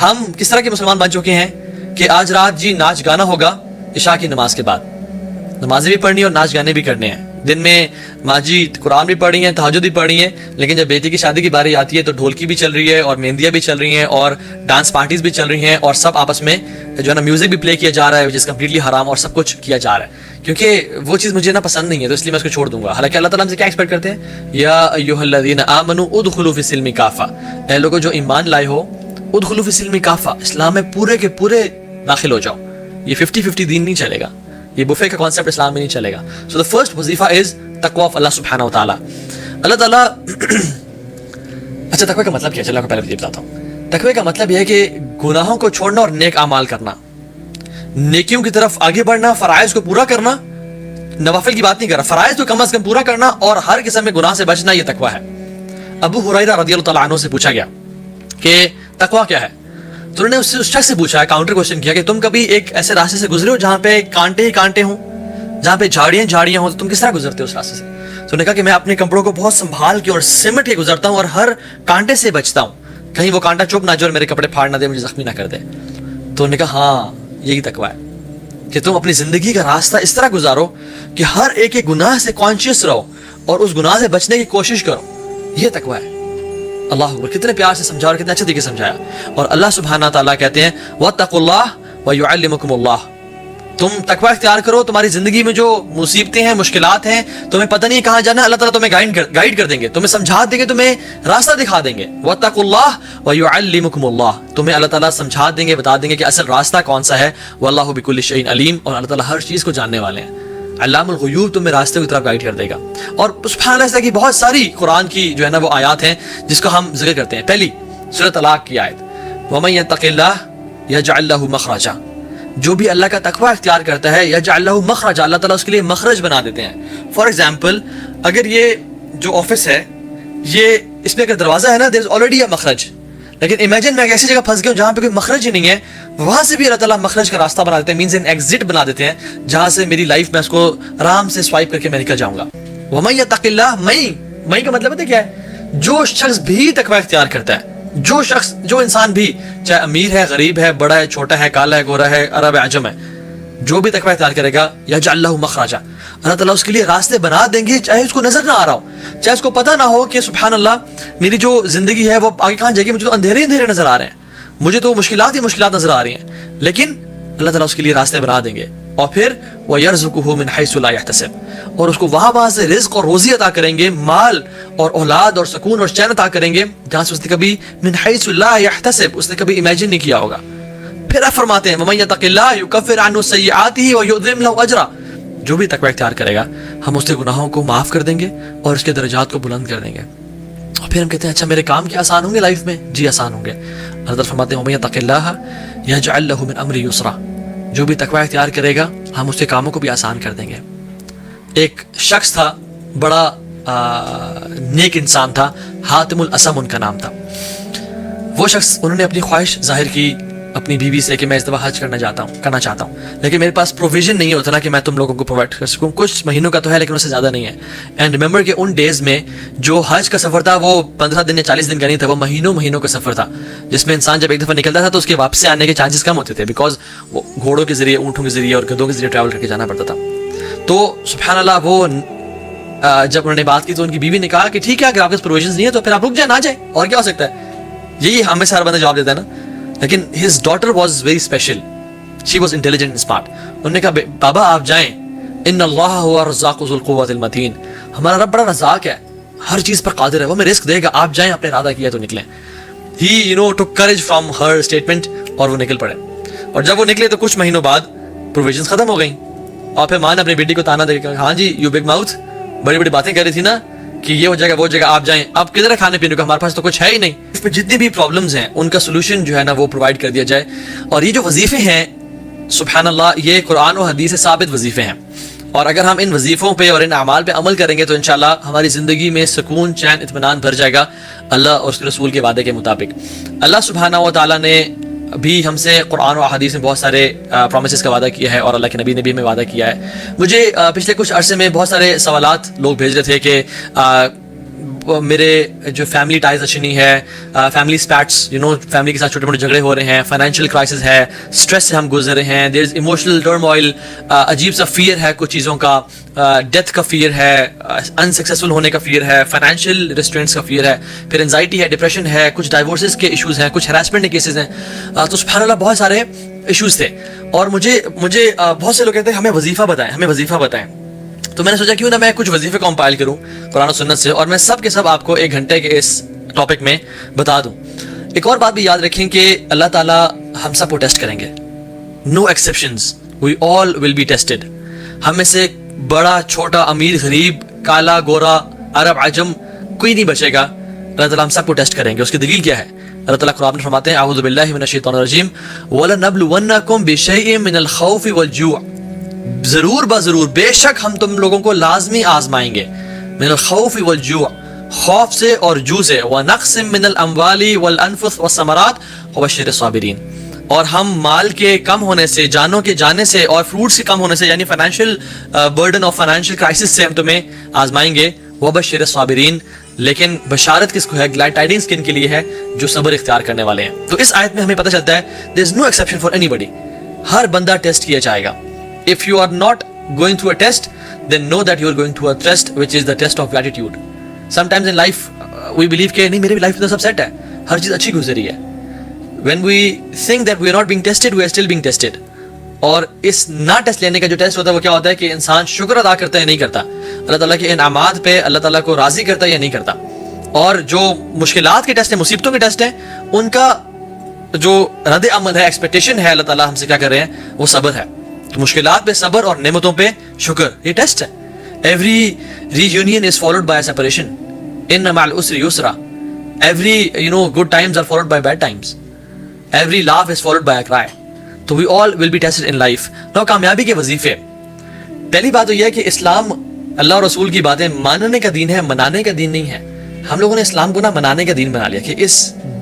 ہم کس طرح کے مسلمان بن چکے ہیں کہ آج رات جی ناچ گانا ہوگا عشاء کی نماز کے بعد، نمازیں بھی پڑھنی اور ناچ گانے بھی کرنے ہیں. دن میں ماں جی قرآن بھی پڑھ رہی ہیں، تہجد بھی پڑھ رہی ہیں، لیکن جب بیٹی کی شادی کی باری آتی ہے تو ڈھولکی بھی چل رہی ہے اور مہندیاں بھی چل رہی ہیں اور ڈانس پارٹیز بھی چل رہی ہیں اور سب آپس میں جو ہے نا میوزک بھی پلے کیا جا رہا ہے، جس کمپلیٹلی حرام، اور سب کچھ کیا جا رہا ہے کیونکہ وہ چیز مجھے نا پسند نہیں ہے، تو اس لیے میں اس کو چھوڑ دوں گا. حالانکہ اللہ تعالیٰ ہم سے کیا ایکسپیکٹ کرتے ہیں؟ یا ایھا الذین آمنوا ادخلوا فی السلم کافہ، اے لوگوں جو ایمان لائے ہو، ادخلوا فی السلم کافہ، اسلام میں پورے کے پورے داخل ہو جاؤ. یہ 50-50 دین نہیں چلے گا، یہ بفے کا کانسیپٹ اسلام میں نہیں چلے گا. سو دا فرسٹ وظیفہ از تقوی آف اللہ سبحانہ و تعالیٰ. اللہ تعالیٰ اچھا تقوی کا مطلب کیا ہے؟ چلو آپ کو پہلے بتاتا ہوں. تقوی کا مطلب یہ ہے کہ گناہوں کو چھوڑنا اور نیک اعمال کرنا، نیکیوں کی طرف آگے بڑھنا، فرائض کو پورا کرنا. نوافل کی بات نہیں کر رہا، فرائض کو کم از کم پورا کرنا اور ہر قسم میں گناہ سے بچنا، یہ تقوی ہے. ابو ہریرہ رضی اللہ تعالیٰ عنہ سے پوچھا گیا کہ تقوی کیا ہے، تو انہوں نے اس شخص سے پوچھا، کاؤنٹر کوشچن کیا کہ تم کبھی ایک ایسے راستے سے گزرے ہو جہاں پہ کانٹے ہی کانٹے ہوں، جہاں پہ جھاڑیاں ہوں، تو تم کس طرح گزرتے ہو اس راستے سے؟ تو انہوں نے کہا کہ میں اپنے کپڑوں کو بہت سنبھال کے اور سمٹ کے گزرتا ہوں اور ہر کانٹے سے بچتا ہوں، کہیں وہ کانٹا چپ نہ جائے اور میرے کپڑے پھاڑ نہ دے، مجھے زخمی نہ کر دے. تو انہوں نے کہا ہاں یہی تقوی ہے کہ تم اپنی زندگی کا راستہ اس طرح گزارو کہ ہر ایک گناہ سے کانشیس رہو اور اس گناہ سے بچنے کی کوشش کرو، یہ تقوی ہے. اللہ اکبر، کتنے پیار سے سمجھا اور کتنے اچھے طریقے سے سمجھایا. اور اللہ سبحانہ تعالیٰ کہتے ہیں واتقوا اللہ ویعلمکم اللہ، تم تقوی اختیار کرو، تمہاری زندگی میں جو مصیبتیں ہیں، مشکلات ہیں، تمہیں پتہ نہیں کہاں جانا، اللہ تعالیٰ تمہیں گائیڈ کر دیں گے، تمہیں سمجھا دیں گے، تمہیں راستہ دکھا دیں گے. واتقوا اللہ ویعلمکم اللہ، تمہیں اللہ تعالیٰ سمجھا دیں گے، بتا دیں گے کہ اصل راستہ کون سا ہے. واللہ بکل شیء علیم، اور اللہ تعالیٰ ہر چیز کو جاننے والے ہیں. علام الغیوب تمہیں راستے کی طرف گائیڈ کر دے گا. اور سبحان اللہ، اس طرح کی بہت ساری قرآن کی جو ہے نا وہ آیات ہیں جس کو ہم ذکر کرتے ہیں. پہلی سورۃ طلاق کی آیت، وَمَن يَتَّقِ اللَّهَ يَجْعَل لَّهُ مَخْرَجًا، جو بھی اللہ کا تقوی اختیار کرتا ہے یجعل لہ مخرجا، اللہ تعالیٰ اس کے لیے مخرج بنا دیتے ہیں. فار ایگزامپل، اگر یہ جو آفس ہے، یہ اس میں اگر دروازہ ہے نا، دیر از آلریڈی اے مخرج، لیکن امیجن میں ایسی جگہ پھنس گیا ہوں جہاں پہ کوئی مخرج ہی نہیں ہے، وہاں سے بھی اللہ تعالیٰ مخرج کا راستہ بنا دیتے ہیں، مینز این ایگزٹ بنا دیتے ہیں جہاں سے میری لائف میں اس کو آرام سے سوائپ کر کے میں نکل جاؤں گا. وَمَن يَتَّقِ اللَّهَ، مئی کا مطلب ہے کیا ہے؟ جو شخص بھی تقوی اختیار کرتا ہے، جو انسان بھی، چاہے امیر ہے، غریب ہے، بڑا ہے، چھوٹا ہے، کالا ہے، گورا ہے، عرب ہے، عجم ہے، جو بھی تقوی اختیار کرے گا یجعل لہ مخرجا، اللہ تعالیٰ اس کے لیے راستے بنا دیں گے، چاہے اس کو نظر نہ آ رہا ہو، چاہے اس کو پتہ نہ ہو کہ سبحان اللہ میری جو زندگی ہے وہ آگے کہاں جائے گی، مجھے تو اندھیرے نظر آ رہے ہیں، مجھے تو مشکلات ہی مشکلات نظر آ رہی ہیں، لیکن اللہ تعالیٰ اس کے لیے راستے بنا دیں گے. اور پھر وَيَرْزُقُهُ مِنْ حَيْثُ لَا يَحْتَسِبُ، اور اس کو وہاں سے رزق اور روزی عطا کریں گے، مال اور اولاد اور سکون اور چین عطا کریں گے جہاں سے اس نے کبھی مِنْ حَيْثُ لَا يَحْتَسِبُ اس نے کبھی امیجن نہیں کیا ہوگا. پھر آپ فرماتے ہیں وَمَن يَتَّقِ اللَّهَ يُكَفِّرْ عَنْهُ سَيِّئَاتِهِ وَيُعْظِمْ لَهُ أَجْرًا، جو بھی تقوی اختیار کرے گا ہم اس کے گناہوں کو معاف کر دیں گے اور اس کے درجات کو بلند کر دیں گے. اور پھر ہم کہتے ہیں اچھا میرے کام کیا آسان ہوں گے لائف میں؟ جی آسان ہوں گے. اللہ تعالیٰ فرماتے ہیں وَمَن يَتَّقِ اللَّهَ يَجْعَل لَهُ مِنْ أَمْرِهِ يُسْرًا، جو بھی تقوی اختیار کرے گا ہم اس کے کاموں کو بھی آسان کر دیں گے. ایک شخص تھا، بڑا نیک انسان تھا، حاتم الاسم ان کا نام تھا. وہ شخص، انہوں نے اپنی خواہش ظاہر کی اپنی بیوی سے کہ میں اس دفعہ حج کرنا چاہتا ہوں، لیکن میرے پاس پروویژن نہیں ہوتا نا کہ میں تم لوگوں کو پرووائڈ کر سکوں. کچھ مہینوں کا تو ہے لیکن اس سے زیادہ نہیں ہے. اینڈ ریمبر کہ ان ڈیز میں جو حج کا سفر تھا وہ 15 دن یا 40 دن کا نہیں تھا، وہ مہینوں کا سفر تھا جس میں انسان جب ایک دفعہ نکلتا تھا تو اس کے واپس آنے کے چانسز کم ہوتے تھے، بیکاز وہ گھوڑوں کے ذریعے، اونٹوں کے ذریعے اور گدھوں کے ذریعے ٹریول کر کے جانا پڑتا تھا. تو سبحان اللہ، وہ جب انہوں نے بات کی تو ان کی بیوی نے کہا کہ ٹھیک ہے اگر آپ کے پروویژنز نہیں ہے تو پھر آپ رک جائیں، نہ جائیں، اور کیا ہو سکتا ہے. یہی ہمیں سارا بندہ جواب دیتا ہے نا. لیکن his daughter was very special, she was intelligent and smart. انہوں نے کہا بابا آپ جائیں، ان اللہ هو الرزاق ذو القوۃ المتین، ہمارا رب بڑا رزاق ہے، ہر چیز پر قادر ہے، وہ ہمیں رزق دے گا، آپ جائیں، اپنے ارادہ کیا تو نکلیں. he took courage from her statement اور وہ نکل پڑے. اور جب وہ نکلے تو کچھ مہینوں بعد پروویژنز ختم ہو گئیں. اور پھر ماں نے اپنی بیٹی کو تانا دے کے کہا ہاں جی یو بگ ماؤتھ، بڑی بڑی باتیں کر رہی تھی نا کہ یہ ہو جائے گا وہ جگہ، آپ جائیں، اب کدھر ہے کھانے پینے کو، ہمارے پاس تو کچھ ہے ہی نہیں. اس پہ جتنی بھی پرابلمز ہیں ان کا سولوشن جو ہے نا وہ پرووائڈ کر دیا جائے. اور یہ جو وظیفے ہیں سبحان اللہ یہ قرآن و حدیث سے ثابت وظیفے ہیں، اور اگر ہم ان وظیفوں پہ اور ان اعمال پہ عمل کریں گے تو انشاءاللہ ہماری زندگی میں سکون، چین، اطمینان بھر جائے گا اللہ اور اس کے رسول کے وعدے کے مطابق. اللہ سبحانہ و تعالیٰ نے بھی ہم سے قرآن و حدیث میں بہت سارے پرومسز کا وعدہ کیا ہے اور اللہ کے نبی نے بھی ہمیں وعدہ کیا ہے. مجھے پچھلے کچھ عرصے میں بہت سارے سوالات لوگ بھیج رہے تھے کہ میرے جو فیملی ٹائز اچھی نہیں ہے, فیملی اسپیٹس, فیملی کے ساتھ چھوٹے موٹے جھگڑے ہو رہے ہیں, فائنینشیل کرائسس ہے, اسٹریس سے ہم گزر رہے ہیں, دیر از ایموشنل ٹرموائل, عجیب سا فیئر ہے کچھ چیزوں کا, ڈیتھ کا فیئر ہے, انسکسیسفل ہونے کا فیئر ہے, فائنینشیل ریسٹرینٹس کا فیئر ہے, پھر انزائٹی ہے, ڈپریشن ہے, کچھ ڈائیورسز کے ایشوز ہیں, کچھ ہراسمنٹ کے کیسز ہیں. تو سبحان اللہ بہت سارے ایشوز تھے, اور مجھے بہت سے لوگ کہتے ہیں ہمیں وظیفہ بتائیں. تو میں نے سوچا کیوں نہ میں کچھ وظیفے کمپائل کروں قرآن و سنت سے, اور میں سب کے سب آپ کو 1 گھنٹے کے اس ٹاپک میں بتا دوں. ایک اور بات بھی یاد رکھیں کہ اللہ تعالیٰ ہم سب کو ٹیسٹ کریں گے, no exceptions, we all will be tested. ہم میں سے بڑا چھوٹا, امیر غریب, کالا گورا, عرب عجم, کوئی نہیں بچے گا. اللہ تعالیٰ ہم سب کو ٹیسٹ کریں گے. اس کی دلیل کیا ہے؟ اللہ تعالیٰ قرآن میں فرماتے ہیں اعوذ باللہ من الشیطان الرجیم وَلَنَبْلُوَنَّكُمْ بِشَيْءٍ مِّنَ الْخَوْفِ وَالْجُوعِ, ضرور بے شک ہم تم لوگوں کو لازمی آزمائیں گے, من الخوف والجوع, خوف سے اور جو سے, وَنَقْصٍ مِّنَ الْأَمْوَالِ وَالْأَنفُسِ وَالثَّمَرَاتِ وَبَشِّرِ الصَّابِرِينَ, اور ہم مال کے کم ہونے سے, جانوں کے جانے سے, اور فروٹس کے کم ہونے سے, یعنی فائنینشیل برڈن اور فائنینشیل کرائسس سے ہم تمہیں آزمائیں گے. وَبَشِّرِ الصَّابِرِينَ, لیکن بشارت کس کو ہے؟ گلیڈ ٹائڈنگز کن کے لیے ہے؟ جو صبر اختیار کرنے والے ہیں. تو اس آیت میں ہمیں پتہ چلتا ہے there is no exception for anybody, ہر بندہ ٹیسٹ کیا جائے گا. If you are not going through a test, then know that you are going through a test, which is the test of gratitude. Sometimes in life we believe کہ نہیں میرے بھی life میں تو سب set ہے, ہر چیز اچھی گزری ہے. When we think that we are not being tested, we are still being tested. اور اس نہ ٹیسٹ لینے کا جو ٹیسٹ ہوتا ہے وہ کیا ہوتا ہے کہ انسان شکر ادا کرتا ہے یا نہیں کرتا, اللہ تعالیٰ کے انعامات پہ اللہ تعالیٰ کو راضی کرتا ہے یا نہیں کرتا. اور جو مشکلات کے ٹیسٹ ہیں, مصیبتوں کے ٹیسٹ ہیں, ان کا جو رد عمل ہے, ایکسپیکٹیشن ہے اللہ تعالیٰ ہم سے کیا کر رہے ہیں, وہ صبر ہے. تو مشکلات پہ صبر اور نعمتوں پہ شکر, یہ ٹیسٹ ہے. Every reunion is followed by a separation. Inna ma'al usri yusra. Every good times are followed by bad times. Every laugh is followed by a cry. تو we all will be tested in life. Now کامیابی کے وظیفے, پہلی بات تو یہ ہے کہ اسلام اللہ اور رسول کی باتیں ماننے کا دین ہے, منانے کا دین نہیں ہے. ہم لوگوں نے اسلام کو منانے کا دین بنا لیا کہ اس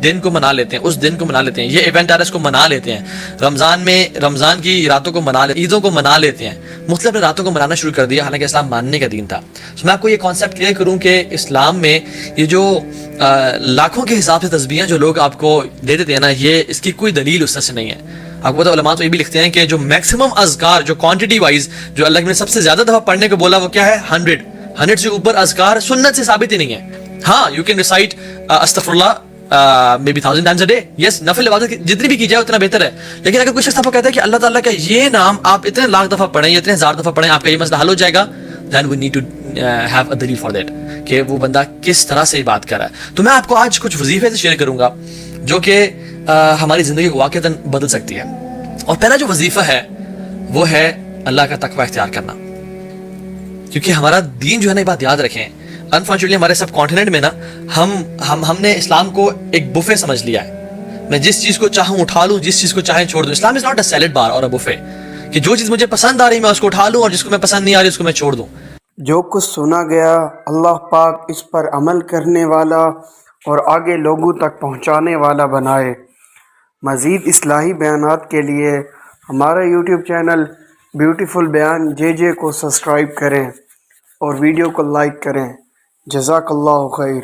دن کو منا لیتے ہیں, اس دن کو منا لیتے ہیں, یہ ایونٹ آ رہا ہے اس کو منا لیتے ہیں, رمضان میں رمضان کی راتوں کو منا لیتے ہیں, عیدوں کو منا لیتے ہیں, مختلف راتوں کو منانا شروع کر دیا, حالانکہ اسلام ماننے کا دین تھا. میں آپ کو یہ کانسیپٹ کلیئر کروں کہ اسلام میں یہ جو لاکھوں کے حساب سے تسبیحیں جو لوگ آپ کو دے دیتے ہیں نا, یہ اس کی کوئی دلیل اس سے نہیں ہے. آپ کو پتا علماء تو یہ بھی لکھتے ہیں کہ جو میکسیمم اذکار, جو کوانٹٹی وائز جو اللہ نے سب سے زیادہ دفعہ پڑھنے کو بولا وہ کیا ہے, 100 سے اوپر اذکار سنت سے ثابت ہی نہیں ہے. ہاں, یو کین ریسائٹ استغفر اللہ maybe 1000 times a day. yes, نفل عبادت جتنی بھی کی جائے اتنا بہتر ہے. لیکن اگر کوئی شخص آپ کو کہتا ہے کہ اللہ تعالیٰ کا یہ نام آپ اتنے لاکھ دفعہ پڑھیں, اتنے 1000 دفعہ پڑھیں, آپ کا یہ مسئلہ حل ہو جائے گا, then we need to have a دلیل for that, کہ وہ بندہ کس طرح سے بات کر رہا ہے. تو میں آپ کو آج کچھ وظیفے سے شیئر کروں گا جو کہ ہماری زندگی کو واقعتاً بدل سکتی ہے. اور پہلا جو وظیفہ ہے وہ ہے اللہ کا تقوی اختیار کرنا. کیونکہ ہمارا دین جو ہے نا, یہ بات یاد رکھیں, انفارچونیٹلی ہمارے سب کانٹیننٹ میں نا ہم نے اسلام کو ایک بفے سمجھ لیا ہے. میں جس چیز کو چاہوں اٹھا لوں, جس چیز کو چاہیں چھوڑ دوں. اسلام از ناٹ اے سیلڈ بار اور اے بفے, کہ جو چیز مجھے پسند آ رہی میں اس کو اٹھا لوں, اور جس کو میں پسند نہیں آ رہی اس کو میں چھوڑ دوں. جو کچھ سنا گیا اللہ پاک اس پر عمل کرنے والا اور آگے لوگوں تک پہنچانے والا بنائے. مزید اصلاحی بیانات کے لیے ہمارا یوٹیوب چینل بیوٹیفل بیان JJ کو سبسکرائب کریں اور ویڈیو کو لائک کریں. جزاک اللہ خیر.